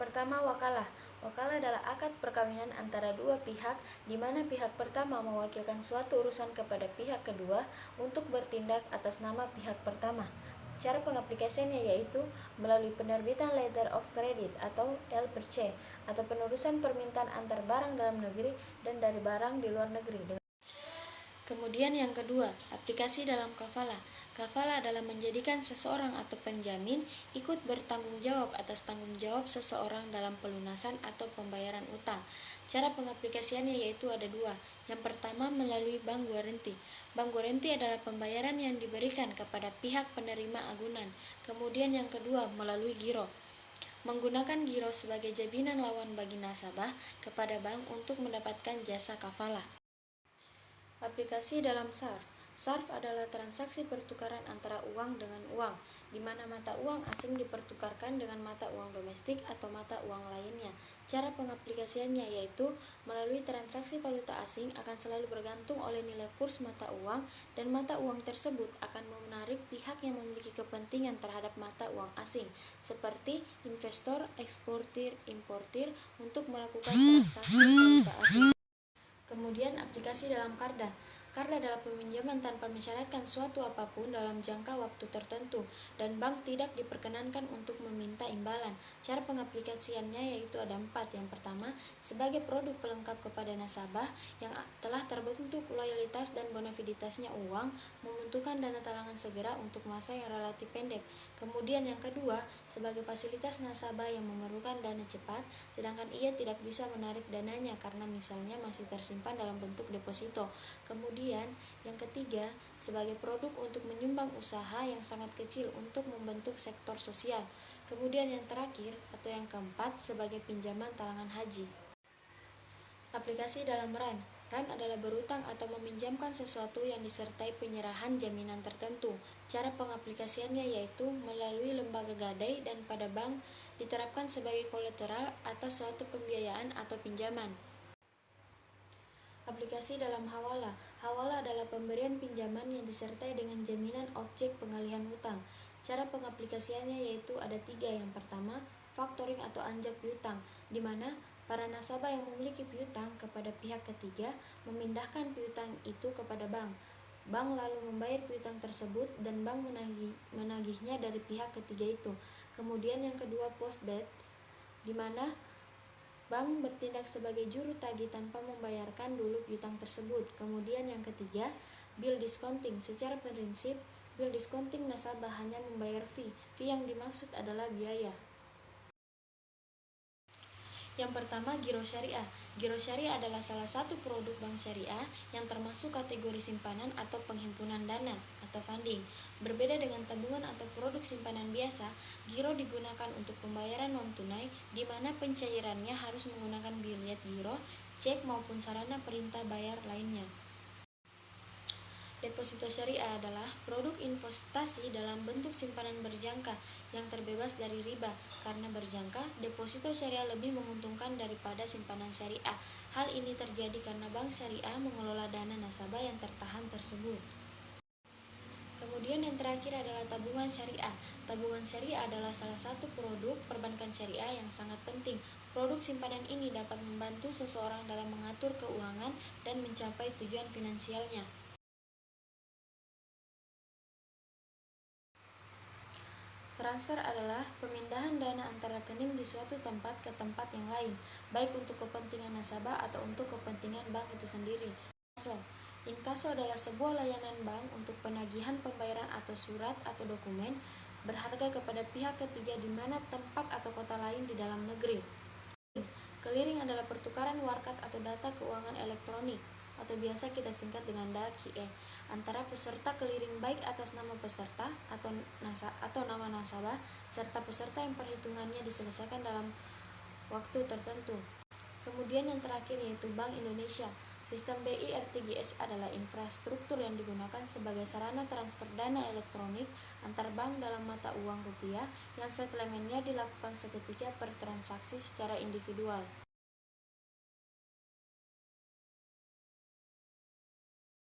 pertama, wakalah. Wakalah adalah akad perkawinan antara dua pihak, di mana pihak pertama mewakilkan suatu urusan kepada pihak kedua untuk bertindak atas nama pihak pertama. Cara pengaplikasiannya yaitu melalui penerbitan letter of credit atau LPC, atau penurusan permintaan antar barang dalam negeri dan dari barang di luar negeri. Kemudian yang kedua, aplikasi dalam kafalah. Kafalah adalah menjadikan seseorang atau penjamin ikut bertanggung jawab atas tanggung jawab seseorang dalam pelunasan atau pembayaran utang. Cara pengaplikasiannya yaitu ada dua. Yang pertama melalui bank guaranti. Bank guaranti adalah pembayaran yang diberikan kepada pihak penerima agunan. Kemudian yang kedua melalui giro. Menggunakan giro sebagai jaminan lawan bagi nasabah kepada bank untuk mendapatkan jasa kafalah. Aplikasi dalam SARF. SARF adalah transaksi pertukaran antara uang dengan uang, di mana mata uang asing dipertukarkan dengan mata uang domestik atau mata uang lainnya. Cara pengaplikasiannya yaitu melalui transaksi valuta asing akan selalu bergantung oleh nilai kurs mata uang, dan mata uang tersebut akan menarik pihak yang memiliki kepentingan terhadap mata uang asing, seperti investor, eksportir, importir, untuk melakukan transaksi valuta asing. Kemudian aplikasi dalam Karda. Karda adalah peminjaman tanpa mensyaratkan suatu apapun dalam jangka waktu tertentu, dan bank tidak diperkenankan untuk meminta imbalan. Cara pengaplikasiannya yaitu ada 4. Yang pertama, sebagai produk pelengkap kepada nasabah yang telah terbentuk loyalitas dan bonafiditasnya uang, membutuhkan dana talangan segera untuk masa yang relatif pendek. Kemudian yang kedua, sebagai fasilitas nasabah yang memerlukan dana cepat, sedangkan ia tidak bisa menarik dananya karena misalnya masih tersimpan dalam bentuk deposito. Kemudian yang ketiga, sebagai produk untuk menyumbang usaha yang sangat kecil untuk membentuk sektor sosial. Kemudian yang terakhir atau yang keempat, sebagai pinjaman talangan haji. Aplikasi dalam RAN. RAN adalah berutang atau meminjamkan sesuatu yang disertai penyerahan jaminan tertentu. Cara pengaplikasiannya yaitu melalui lembaga gadai dan pada bank diterapkan sebagai kolateral atas suatu pembiayaan atau pinjaman. Aplikasi dalam Hawala. Hawala adalah pemberian pinjaman yang disertai dengan jaminan objek pengalihan hutang. Cara pengaplikasiannya yaitu ada 3. Yang pertama, factoring atau anjak piutang, di mana para nasabah yang memiliki piutang kepada pihak ketiga memindahkan piutang itu kepada bank. Bank lalu membayar piutang tersebut dan bank menagihnya dari pihak ketiga itu. Kemudian yang kedua, post debt, di mana bank bertindak sebagai juru tagih tanpa membayarkan dulu piutang tersebut. Kemudian yang ketiga, bill discounting. Secara prinsip, bill discounting nasabah hanya membayar fee. Fee yang dimaksud adalah biaya. Yang pertama, giro syariah. Giro syariah adalah salah satu produk bank syariah yang termasuk kategori simpanan atau penghimpunan dana atau funding. Berbeda dengan tabungan atau produk simpanan biasa, giro digunakan untuk pembayaran non-tunai, di mana pencairannya harus menggunakan bilet giro, cek maupun sarana perintah bayar lainnya. Deposito syariah adalah produk investasi dalam bentuk simpanan berjangka yang terbebas dari riba. Karena berjangka, deposito syariah lebih menguntungkan daripada simpanan syariah. Hal ini terjadi karena bank syariah mengelola dana nasabah yang tertahan tersebut. Kemudian yang terakhir adalah tabungan syariah. Tabungan syariah adalah salah satu produk perbankan syariah yang sangat penting. Produk simpanan ini dapat membantu seseorang dalam mengatur keuangan dan mencapai tujuan finansialnya. Transfer adalah pemindahan dana antara rekening di suatu tempat ke tempat yang lain, baik untuk kepentingan nasabah atau untuk kepentingan bank itu sendiri. Inkaso. Inkaso adalah sebuah layanan bank untuk penagihan pembayaran atau surat atau dokumen berharga kepada pihak ketiga di mana tempat atau kota lain di dalam negeri. Clearing adalah pertukaran warkat atau data keuangan elektronik, atau biasa kita singkat dengan DAQE, antara peserta clearing baik atas nama peserta atau nama nasabah serta peserta yang perhitungannya diselesaikan dalam waktu tertentu. Kemudian yang terakhir yaitu Bank Indonesia. Sistem BI RTGS adalah infrastruktur yang digunakan sebagai sarana transfer dana elektronik antar bank dalam mata uang rupiah yang settlementnya dilakukan seketika per transaksi secara individual.